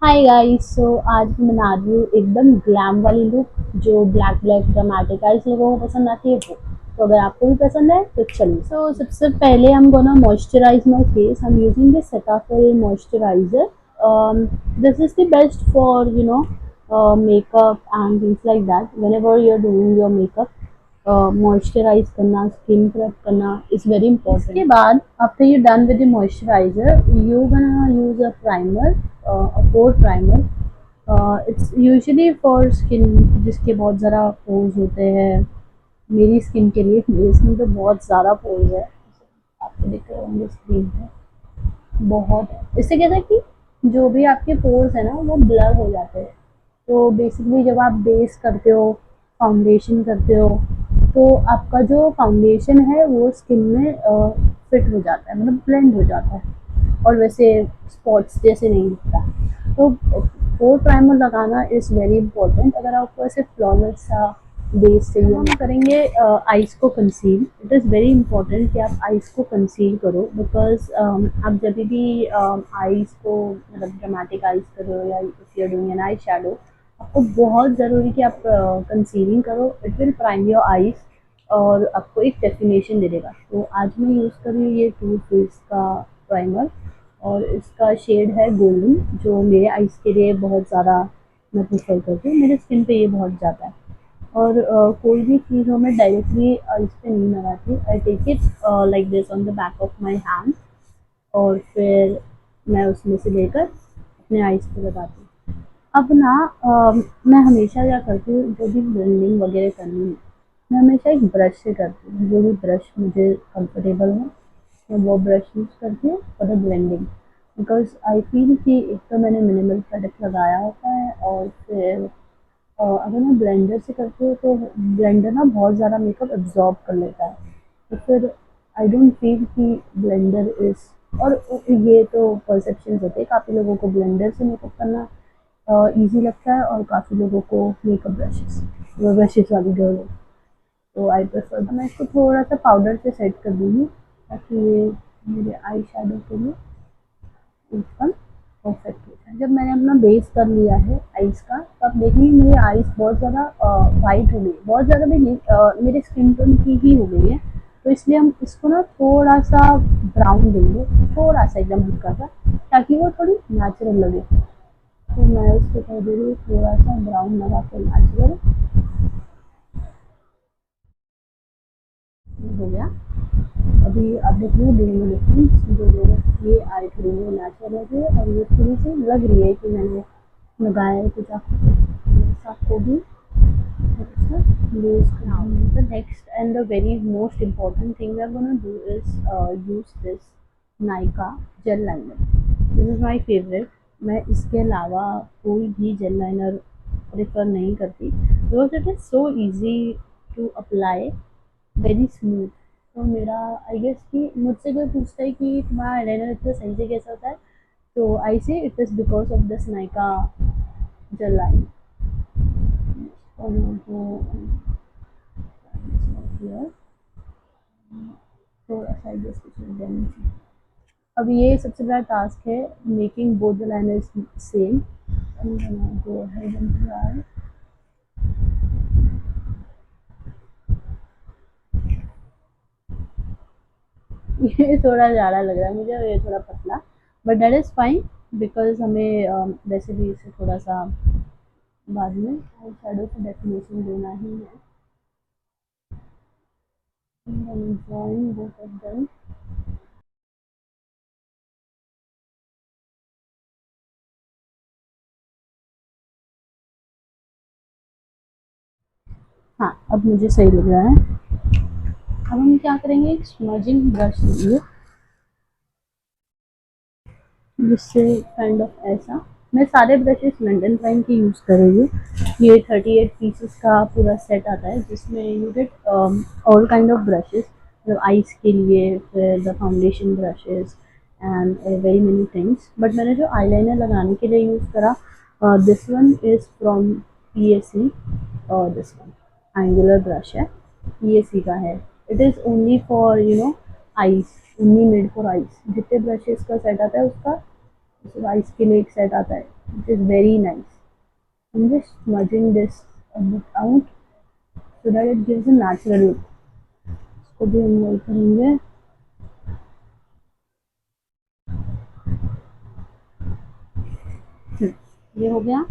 Hi guys. आज मैं बना रही हूँ एकदम ग्लैम वाली लुक जो ब्लैक ब्लैक ड्रामेटिक आइज लोगों को पसंद आती है वो। तो अगर आपको भी पसंद है तो चलिए। सबसे पहले हम gonna moisturise my face. I am using this Cetaphil moisturiser. This is the best for makeup and things like that whenever you are doing your makeup. Moisturise करना, स्किन प्रेप करना इज वेरी इंपॉर्टेंट। इसके बाद after you done with the moisturiser you gonna use a primer, a pore primer. It's usually for skin जिसके बहुत ज़्यादा pores होते हैं। मेरी स्किन के लिए, मेरी स्किन पे बहुत ज़्यादा पोर्स है, आपको दिख रहे होंगे स्क्रीन पे, बहुत है। इससे क्या है कि जो भी आपके पोर्स है ना वो ब्लर हो जाते हैं। तो बेसिकली जब आप बेस करते हो, फाउंडेशन करते हो, तो आपका जो फाउंडेशन है वो स्किन में फिट हो जाता है, मतलब ब्लेंड हो जाता है और वैसे स्पॉट्स जैसे नहीं दिखता। तो पोर प्राइमर लगाना इज़ वेरी इंपॉर्टेंट अगर आपको ऐसे फ्लॉलेस सा बेस चाहिए। हम करेंगे आइज़ को conceal. It is very important कि आप आइज़ को कंसील करो बिकॉज आप जब भी आइज़ को मतलब ड्रामेटिक आइज़ करो या if you are doing an eye shadow, आपको बहुत ज़रूरी कि आप कंसीलिंग करो। It will prime your eyes और आपको एक डेफिनेशन दे देगा। तो आज मैं यूज़ कर रही हूँ ये टू फेस का प्राइमर और इसका शेड है गोल्डन, जो मेरे आइज़ के लिए बहुत ज़्यादा मैं प्रेफर करती हूँ। मेरे स्किन पे ये बहुत जाता है। और कोई भी चीज़ हो मैं डायरेक्टली आइज़ पे नहीं लगाती। I take it like this on the back of my hand और फिर मैं उसमें से लेकर अपने आइज़ पे लगाती हूँ। अब ना मैं हमेशा क्या करती हूँ, जो भी ब्लेंडिंग वगैरह करनी है मैं हमेशा एक ब्रश से करती हूँ। जो भी ब्रश मुझे कंफर्टेबल हो मैं वो ब्रश यूज़ करती हूँ for the blending. Because I feel कि एक तो मैंने मिनिमल प्रोडक्ट लगाया होता है और फिर अगर मैं ब्लेंडर से करती हूँ तो ब्लेंडर ना बहुत ज़्यादा मेकअप एब्जॉर्ब कर लेता है। तो फिर आई डोंट फील कि ब्लेंडर इज़, और ये तो परसेप्शन होते हैं, काफ़ी लोगों को ब्लेंडर से मेकअप करना ईजी लगता है और काफ़ी लोगों को मेकअप ब्रशेस, वो ब्रशेस वाली गर्ल हो। तो आई प्रेफर मैं इसको थोड़ा सा पाउडर से सेट कर दूँगी ताकि ये मेरे आई शेडो के लिए एकदम परफेक्ट हो जाए। जब मैंने अपना बेस कर लिया है आइज़ का, तब देखिए मेरी आइज़ बहुत ज़्यादा वाइट हो गई, बहुत ज़्यादा भी नहीं, मेरे स्किन टोन की ही हो गई है। तो इसलिए हम इसको ना थोड़ा सा ब्राउन देंगे, थोड़ा सा एकदम हल्का सा, ताकि वो थोड़ी नेचुरल लगे। तो मैं उसको कर दे रही हूँ थोड़ा सा ब्राउन लगा के नेचुरल हो गया। अभी आप देख रहे हो डिफरेंस, जो मेरे ये आई थोड़ी वो नेचुरल लग रही है और ये थोड़ी सी लग रही है कि मैंने लगाया है कुछ आपको भी थोड़ा सा यूज करना। The next and the very most important thing we are gonna do is use this Nykaa gel liner. This is my favourite. मैं इसके अलावा कोई भी जेल लाइनर प्रेफर नहीं करती because it is so easy to apply, very smooth. तो मेरा I guess कि मुझसे कोई पूछता है कि तुम्हारा आईलाइनर इतना सही से कैसे होता है, तो I say it is because of this Nykaa gel line. थोड़ा सा आई गेस कुछ देना चाहिए। अब ये सबसे बड़ा टास्क है, making both the liners same. Go ahead and try. ये थोड़ा ज़्यादा लग रहा है मुझे, ये थोड़ा पतला, but that is fine because हमें वैसे भी इसे थोड़ा सा बाद में आई शेडो को डेफिनेशन देना ही है। Drawing both of them. हाँ, अब मुझे सही लग रहा है। अब हम क्या करेंगे, एक स्मजिंग ब्रश लेंगे जिससे काइंड ऑफ ऐसा। मैं सारे ब्रशेस लंडन फाइन के यूज़ कर रही हूँ। ये 38 पीसेस का पूरा सेट आता है जिसमें you get all kind of brushes, मतलब आइज के लिए, फिर the foundation brushes and very many things. But मैंने जो आईलाइनर लगाने के लिए यूज़ करा, this one is from PSC और दिस वन एंगुलर ब्रश है, PSC का है। It is only for eyes, only made for eyes. जितने ब्रशेस का सेट आता है उसका सिर्फ आइज के लिए एक सेट आता है। which is very nice. I'm just smudging this a bit out so that it gives a natural look. इसको भी हम वही करेंगे. ये हो गया.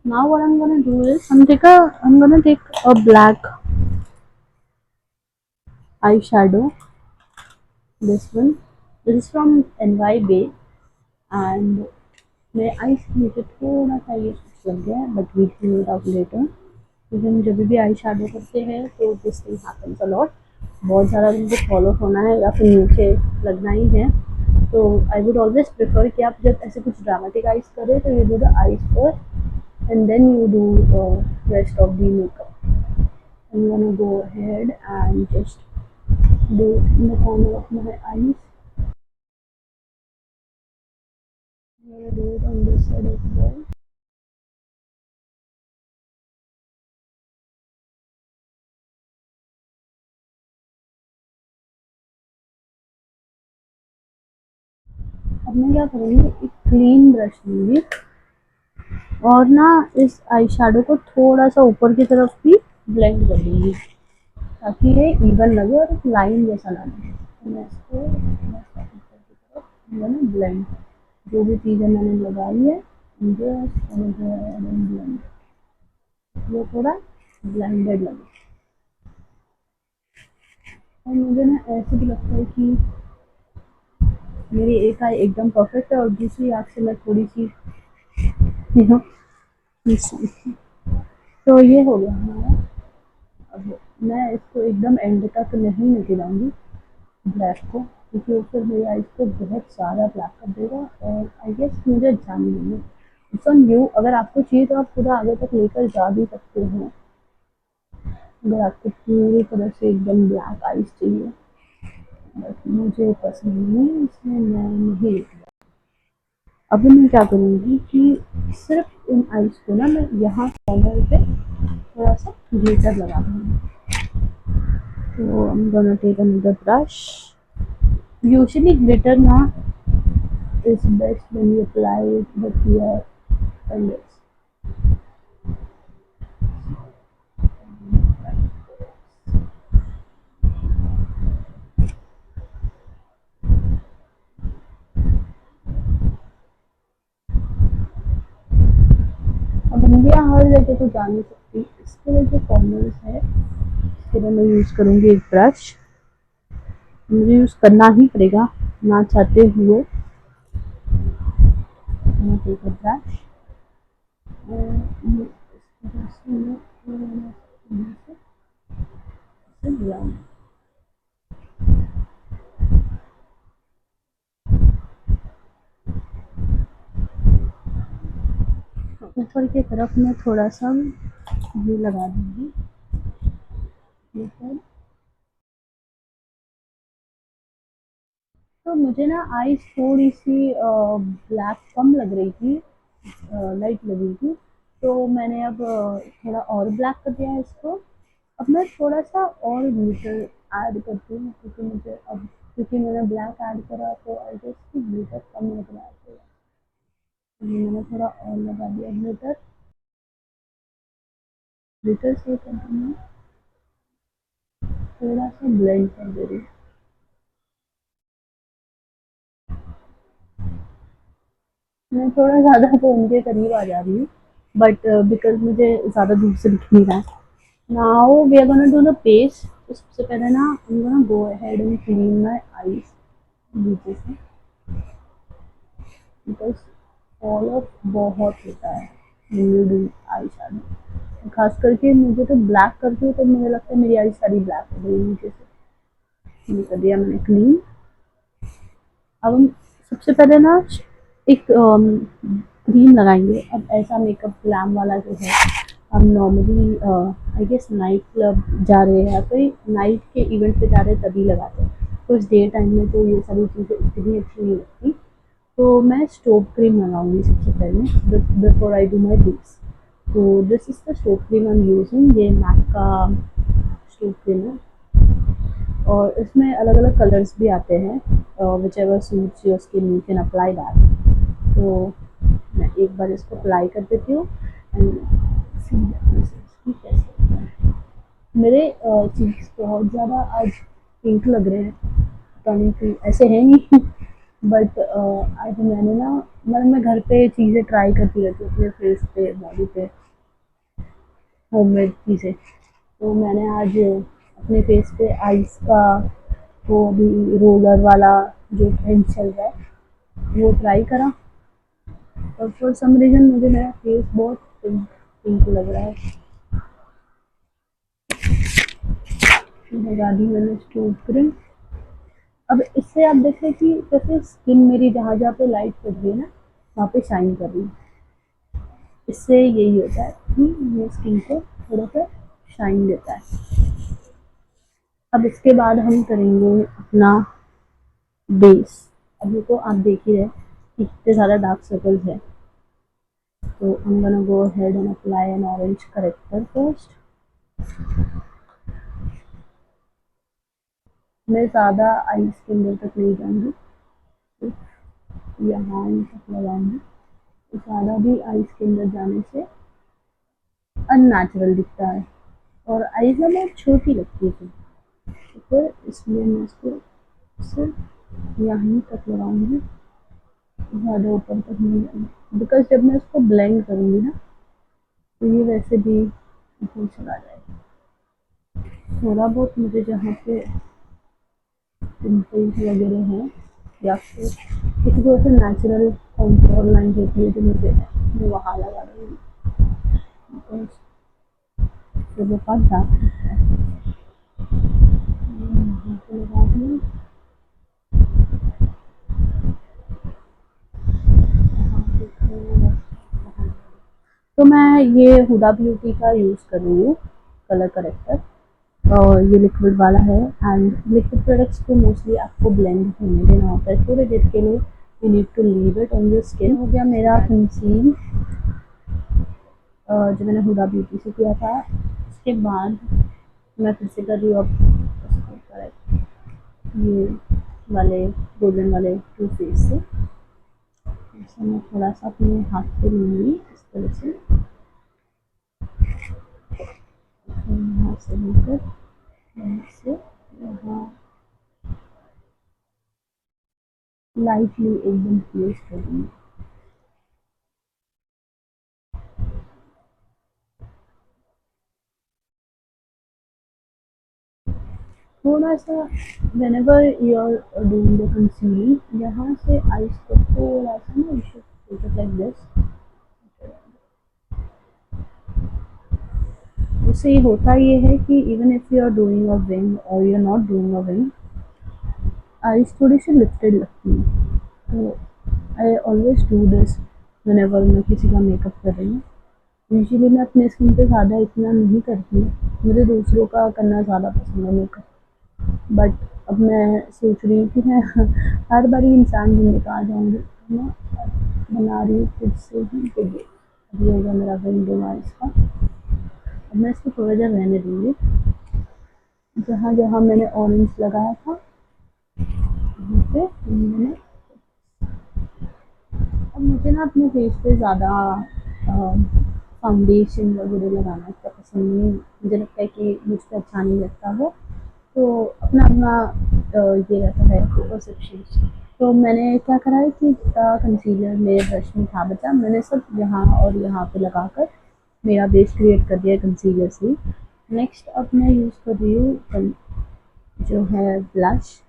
Now what I'm gonna do is I'm gonna take a black eyeshadow. This one. This is from NY Bay and मेरे eyes के नीचे थोड़ा सा ये लग गया है but we clean it out later. क्योंकि हम जब भी आई शेडो करते हैं तो this thing happens a lot. बहुत ज़्यादा उनको फॉलो होना है या फिर नीचे लगना ही है. तो आई वुड ऑलवेज प्रेफर कि आप जब ऐसे कुछ ड्रामेटिक आइज करें तो you do the eyes first and then you do rest of the makeup. And you want to go ahead and just do in the corner of my eyes. Do it on this side as well. अब मैं क्या करूँगी, एक clean brush लूँगी और ना इस eye shadow को थोड़ा सा ऊपर की तरफ भी ब्लेंड कर दूँगी ताकि ये इवन लगे और एक लाइन जैसा ना लगे. तो मैं इसको ऊपर की तरफ ब्लेंड जो भी चीज़ें मैंने लगाई है ब्लेंड वो थोड़ा ब्लेंडेड लगे. और मुझे ना ऐसे भी लगता है कि मेरी एक आई एकदम परफेक्ट है और दूसरी आँख से मैं थोड़ी सी यू नो. तो ये हो गया हमारा. अब मैं इसको एकदम एंड तक नहीं निकलाऊंगी ब्लैक को क्योंकि वो फिर मेरी आइज को बहुत सारा ब्लैक कर देगा और आई गेस मुझे जानी नहीं है. It's on you. अगर आपको चाहिए तो आप पूरा आगे तक लेकर जा भी सकते हो. अगर आपको पूरी तरह से एकदम ब्लैक आइज चाहिए बट मुझे पसंद नहीं है इसलिए मैं नहीं लेती. अभी मैं क्या करूँगी कि सिर्फ इन आइज को ना मैं यहाँ कॉर्नर पे थोड़ा सा ग्लिटर लगा दूँगी. तो I'm gonna take another brush. Usually glitter na is best when you apply it with your fingers. अब इंडिया हर जगह तो जा नहीं सकती इसके लिए जो कॉर्नर्स है इसके लिए मैं यूज़ करूँगी एक ब्रश. मुझे यूज़ करना ही पड़ेगा ना चाहते हुए. मैं टेक अ ब्रश ऊपर की तरफ मैं थोड़ा सा ये लगा दूँगी. तो मुझे ना आईज थोड़ी सी ब्लैक कम लग रही थी, लाइट लगी थी. तो मैंने अब थोड़ा और ब्लैक कर दिया है इसको. अब मैं थोड़ा सा और ग्लिटर ऐड करती हूँ क्योंकि मुझे अब क्योंकि मैंने ब्लैक ऐड करा तो आई गेस कि ग्लिटर कम लग रहा है. तो मैंने थोड़ा और लगा दिया ग्लिटर. ग्लिटर से करती हूँ थोड़ा सा ब्लेंड कर दे रही हूँ. मैं थोड़ा ज़्यादा तो उनके करीब आ जा रही हूँ बट बिकॉज मुझे ज़्यादा दूर से दिख नहीं रहा है. Now we are gonna do the pace. तो सबसे पहले ना I'm gonna go ahead and clean my eyes नीचे से बिकॉज फॉल ऑफ बहुत होता है when you do eye shadow. खास करके मुझे तो ब्लैक करती हूँ तो मुझे लगता है मेरी आई सारी ब्लैक हो गई नीचे से. ये कर दिया मैंने क्लीन. अब हम सबसे पहले ना एक क्रीम लगाएंगे. अब ऐसा मेकअप ग्लैम वाला जो है हम normally I guess night club जा रहे हैं या फिर नाइट के इवेंट पे जा रहे हैं तभी लगाते हैं. तो इस डे टाइम में तो ये सारी चीज़ें इतनी अच्छी नहीं लगती. तो मैं स्टोव क्रीम लगाऊंगी सबसे पहले before I do my base. तो this is the strobe cream I am using. ये मैक का स्टोव क्रीम है और इसमें अलग अलग कलर्स भी आते हैं. Whichever suits your skin you can apply that. तो मैं एक बार इसको अप्लाई कर देती हूँ एंड सी कैसे होता है। मेरे चीक्स बहुत ज़्यादा आज पिंक लग रहे हैं, पता नहीं कि ऐसे हैं ही बट आज मैंने ना मतलब मैं घर पे चीज़ें ट्राई करती रहती हूँ अपने फेस पे बॉडी पे, होममेड चीज़ें। तो मैंने आज अपने फेस पे आइस का वो अभी रोलर वाला जो ट्रेंड चल रहा है वो ट्राई करा, और फॉर सम रीज़न मुझे मेरा फेस बहुत पिंक पिंक लग रहा है। लगा दी मैंने स्टोव क्रीम। अब इससे आप देखें कि जैसे स्किन मेरी जहाँ जहाँ पे लाइट पड़ रही है ना वहाँ पे शाइन कर रही है। इससे यही होता है कि ये स्किन को थोड़ा सा शाइन देता है। अब इसके बाद हम करेंगे अपना बेस। अभी तो आप देख ही रहे कि कितने सारे डार्क सर्कल्स है, तो I'm gonna go ahead and apply an orange corrector first. मैं ज़्यादा आईज के अंदर तक नहीं जाऊँगी, सिर्फ यहाँ तक लगाऊंगी। ज़्यादा भी आईज के अंदर जाने से अननेचुरल दिखता है और आईज ना बहुत छोटी लगती है, तो फिर इसलिए मैं इसको सिर्फ यहाँ तक लगाऊंगी, ज़्यादा ऊपर तक नहीं जाऊँगी, बिकॉज जब मैं इसको ब्लेंड करूँगी ना तो ये वैसे भी ऊपर चला जाएगा। थोड़ा बहुत मुझे जहाँ पे पिंपल्स वगैरह हैं या फिर किसी को ऐसे नेचुरल कंट्रोल लाइन होती है जो मुझे है, मैं वहाँ लगा रही हूँ, बिकॉज फिर वो बहुत डार्क दिखता है। यहाँ पे लगा दूँ, तो मैं ये हुडा ब्यूटी का यूज़ कर रही हूँ कलर करेक्टर, और ये लिक्विड वाला है। एंड लिक्विड प्रोडक्ट्स को मोस्टली आपको ब्लेंड होने देना होता है थोड़ी देर के लिए, you need to leave it on your skin. हो गया मेरा कंसील जो मैंने हुडा ब्यूटी से किया था। उसके बाद मैं फिर से कर रही हूँ अब ये वाले गोल्डन वाले टू फेस से। इसे मैं थोड़ा सा अपने हाथ पे लूँगी इस तरह से, यहाँ से लेकर यहाँ से यहाँ लाइटली एकदम प्लेस करूँगी। थोड़ा सा whenever you are doing the concealing, यहाँ से आइज को थोड़ा सा ना you should take it like this। उससे ये होता ये है कि even if you are doing a wing or you are not doing a wing, eyes थोड़ी सी लिफ्टेड लगती है। तो I always do this whenever मैं किसी का मेकअप कर रही हूँ। यूजुअली मैं अपने स्किन पे ज़्यादा इतना नहीं करती हूँ, मुझे दूसरों का करना ज़्यादा पसंद है मेकअप, बट अब मैं सोच रही हूँ कि मैं हर बार इंसान बनने का आ जाऊँगी, मैं बना रही हूँ खुद से ही वीडियो। अभी होगा मेरा विंडो आइज का। अब मैं इसको थोड़ा देर रहने दूँगी। जहाँ जहाँ मैंने ऑरेंज लगाया था वहाँ पे मैंने, अब मुझे ना अपने फेस पे ज़्यादा फाउंडेशन वगैरह लगाना इतना पसंद नहीं, मुझे लगता है कि मुझ पर अच्छा नहीं लगता वो, तो अपना अपना ये रहता है परसेप्शन। तो मैंने क्या करा है कि जितना कंसीलर मेरे ब्रश में था बचा, मैंने सब यहाँ और यहाँ पे लगाकर मेरा बेस क्रिएट कर दिया कंसीलर से। नेक्स्ट अब मैं यूज़ कर रही हूँ जो है ब्लश,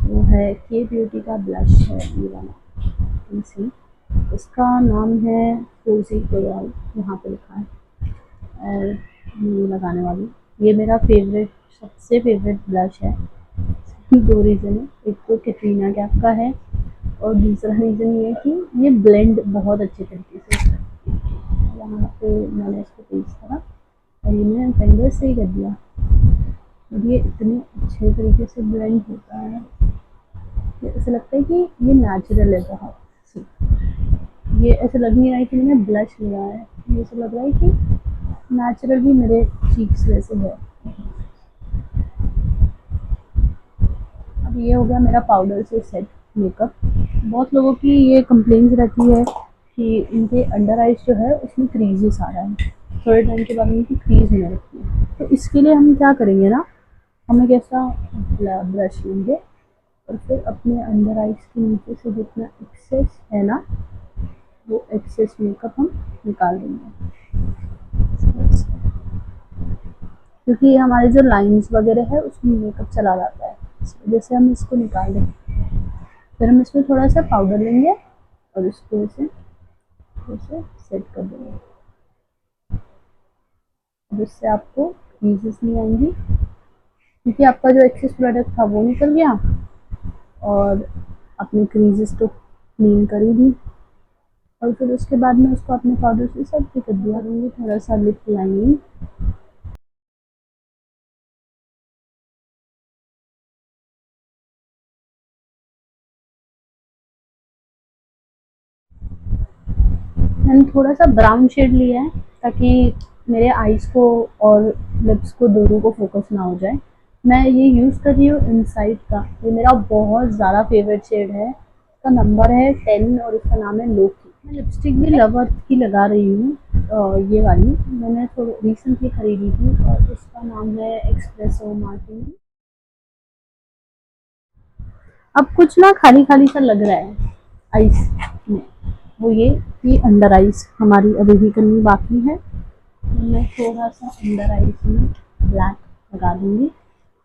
वो है के ब्यूटी का ब्लश है ये वाला, सी इसका नाम है रोजी कोयल, यहाँ पे लिखा है। और ये लगाने वाली, ये मेरा फेवरेट सबसे फेवरेट ब्लश है। दो रीज़न है, एक तो कैटरीना कैफ का है और दूसरा रीज़न ये है कि ये ब्लेंड बहुत अच्छे तरीके से होता है। यहाँ पे मैंने इसको पेस्ट करा और ये मैंने फिंगर से ही कर दिया और ये इतने अच्छे तरीके से ब्लेंड होता है, ऐसा लगता है कि ये नेचुरल है बहुत। ये ऐसा लग नहीं रहा है कि मैंने ब्लश लगाया है, ये ऐसा लग रहा है कि नेचुरल भी मेरे चीक्स वैसे है। अब ये हो गया मेरा पाउडर से सेट मेकअप। बहुत लोगों की ये कंप्लेंट्स रहती है कि इनके अंडर आइज जो है उसमें क्रीजेस आ रहा है, थोड़े टाइम के बाद उनकी क्रीज होने लगती है। तो इसके लिए हम क्या करेंगे ना, हम एक ऐसा ब्रश लेंगे और फिर अपने अंडर आइज के नीचे से जितना एक्सेस है ना, वो एक्सेस मेकअप हम निकाल देंगे, क्योंकि ये हमारी जो लाइंस वगैरह है उसमें मेकअप चला जाता है, इस वजह से हम इसको निकाल देंगे। फिर हम इसमें थोड़ा सा पाउडर लेंगे और इसको ऐसे सेट कर देंगे, जिससे आपको क्रीजेस नहीं आएंगी, क्योंकि आपका जो एक्सेस प्रोडक्ट था वो निकल गया और अपनी क्रीजेस तो क्लीन कर ही दी। और फिर उसके बाद में उसको अपने पाउडर से सेट भी कर दिया। करूँगी थोड़ा सा लिप लाइनिंग, मैंने थोड़ा सा ब्राउन शेड लिया है ताकि मेरे आईज को और लिप्स को दोनों को फोकस ना हो जाए। मैं ये यूज़ कर रही हूँ इनसाइड का, ये मेरा बहुत ज़्यादा फेवरेट शेड है, इसका नंबर है 10 और इसका नाम है लोकी। मैं लिपस्टिक भी लवर्थ की लगा रही हूँ, ये वाली मैंने थोड़ी रिसेंटली खरीदी थी और इसका नाम है एक्सप्रेसो मार्टिनी। अब कुछ ना खाली खाली सा लग रहा है आइस में, वो ये कि अंडर आइज हमारी अभी भी करनी बाकी है। मैं थोड़ा सा अंडर आइज में ब्लैक लगा दूंगी।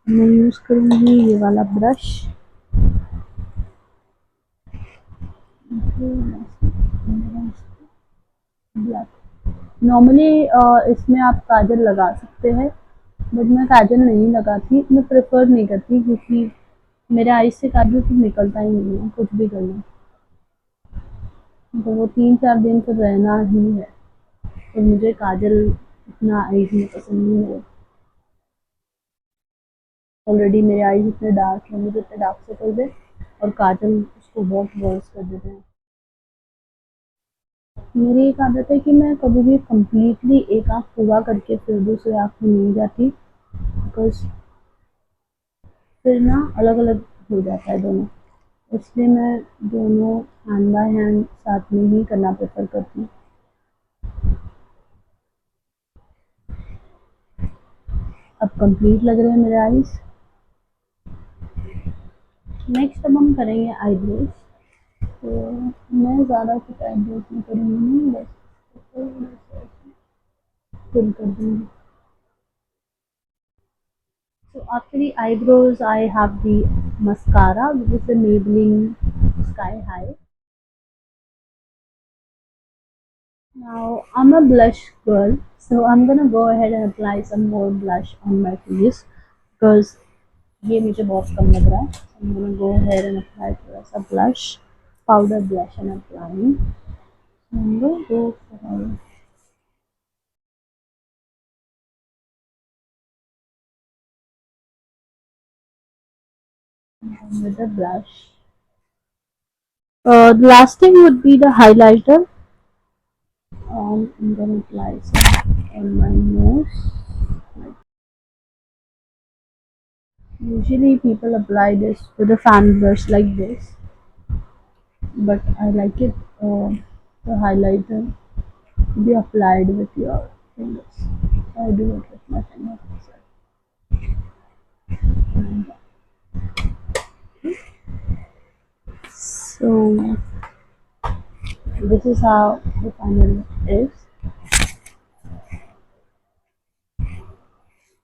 मैं यूज़ करूँगी ये वाला ब्रश, ब्लैक। नॉर्मली इसमें आप काजल लगा सकते हैं, बट मैं काजल नहीं लगाती, मैं प्रेफर नहीं करती, क्योंकि मेरे आइज से काजल तो निकलता ही नहीं है कुछ भी कर लो, तो वो 3-4 दिन तो रहना ही है। तो मुझे काजल इतना आईज में पसंद नहीं है। ऑलरेडी मेरे आईज इतने डार्क हैं, मुझे इतने डार्क सर्कल्स है और काजल उसको बहुत वर्स कर देते हैं। मेरी एक आदत है कि मैं कभी भी कम्प्लीटली एक आँख पूरा करके फिर दूसरी आँख में नहीं जाती, बिकॉज फिर ना अलग अलग हो जाता है दोनों, इसलिए मैं दोनों हैंड बाय हैंड साथ में ही करना प्रेफर करती हूँ। अब कंप्लीट लग रहे हैं मेरे आईज। नेक्स्ट अब हम करेंगे आईब्रोज। तो मैं ज़्यादा कुछ आईब्रोज में करूँगी नहीं, बस फिल कर दूँगी। So after the eyebrows, I have the mascara, which is the Maybelline Sky High. Now I'm a blush girl, so I'm gonna go ahead and apply some more blush on my face because ये मुझे बहुत कम लग रहा है. So I'm gonna go ahead and apply थोड़ा सा blush, powder blush and applying. I'm gonna go for with the blush. The last thing would be the highlighter. I'm gonna apply some on my nose. Usually people apply this with a fan brush like this, but I like it the highlighter to be applied with your fingers. So I do it with my fingers. So this is how the final look is.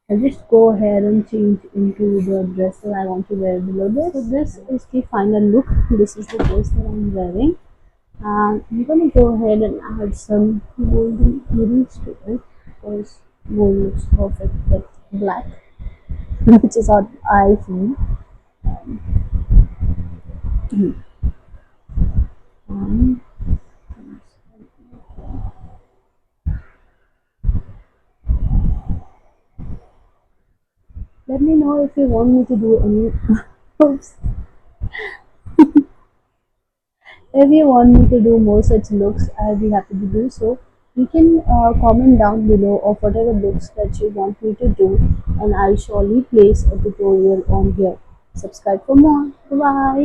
I just go ahead and change into the dress that I want to wear below this. So this is the final look. This is the dress that I'm wearing. And I'm gonna go ahead and add some golden earrings to it because gold looks perfect with black, which is what I feel. Um, let me know if you want me to do any. Oops. If you want me to do more such looks, I'll be happy to do so. You can comment down below of whatever looks that you want me to do, and I'll surely place a tutorial on here. Subscribe for more. Bye bye.